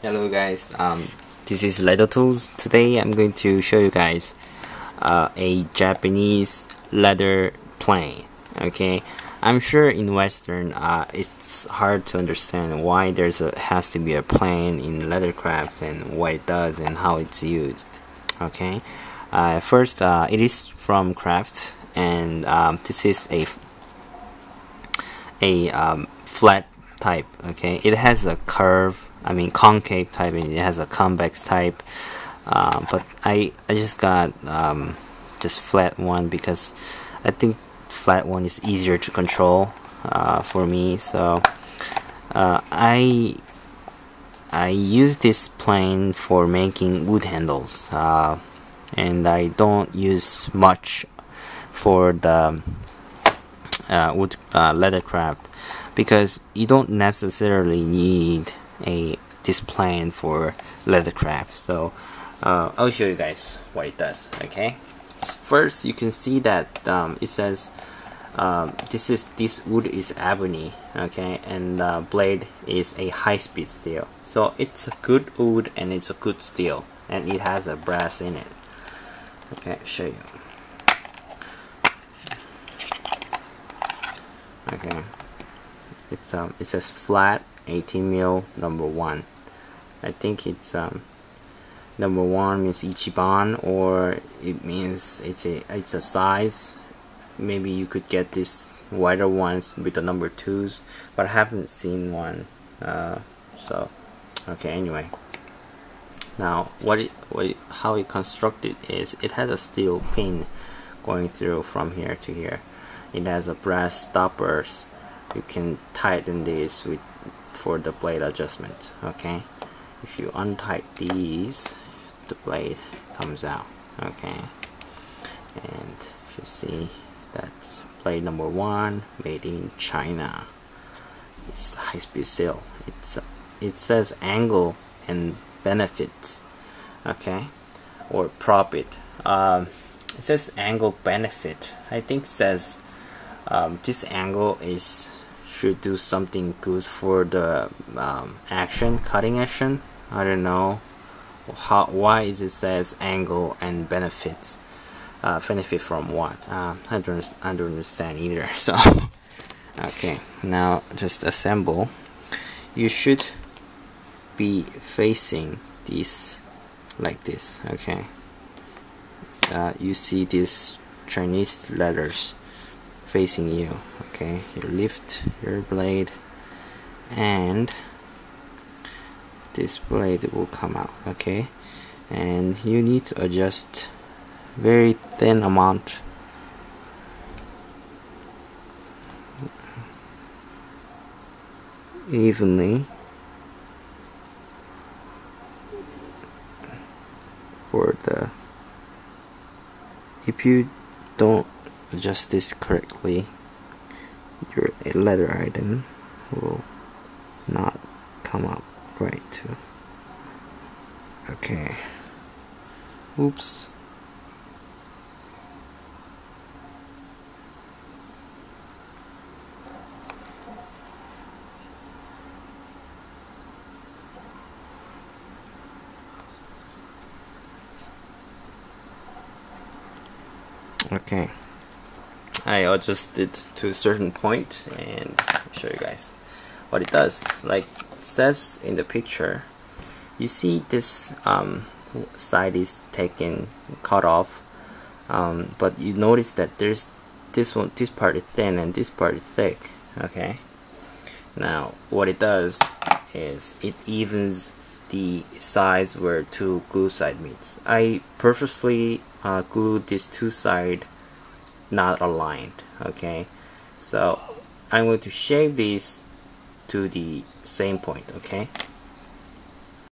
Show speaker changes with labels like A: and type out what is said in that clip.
A: Hello guys, this is leathertoolz. Today I'm going to show you guys a Japanese leather plane. Okay, I'm sure in Western it's hard to understand why has to be a plane in leathercraft and what it does and how it's used. Okay, first it is from craft, and this is a flat type. Okay, it has a curve, concave type, and it has a convex type, but I just got just flat one because I think flat one is easier to control for me. So I use this plane for making wood handles, and I don't use much for the wood leathercraft, because you don't necessarily need this plane for leathercraft. So I'll show you guys what it does. Okay, first you can see that it says this wood is ebony. Okay, and the blade is a high-speed steel, so it's a good wood and it's a good steel, and it has a brass in it. Okay, I'll show you. Okay, it says flat 18 mil number 1. I think it's number 1 means ichiban, or it means it's a size. Maybe you could get this wider ones with the number 2s, but I haven't seen one. So okay, anyway, now how it constructed is it has a steel pin going through from here to here. It has a brass stoppers. You can tighten this for the blade adjustment. Okay, if you untight these, the blade comes out. Okay, and if you see, that's blade number 1, made in China. It's high-speed steel. It says angle and benefits. Okay, or profit. It says angle benefit. I think it says this angle should do something good for the cutting action. I don't know why is it says angle and benefits. Benefit from what? I don't understand either. So okay, now just assemble. You should be facing this like this. Okay, you see these Chinese letters facing you. Okay, you lift your blade and this blade will come out. Okay, and you need to adjust very thin amount evenly for the if you don't adjust this correctly, your leather item will not come up right too. Okay, oops. Okay, I adjusted to a certain point, and I'll show you guys what it does. Like it says in the picture, you see this side is cut off, but you notice that there's this part is thin and this part is thick. Okay, now what it does is it evens the sides where two glue side meets. I purposely glued these two sides not aligned. Okay, so I'm going to shape these to the same point. Okay,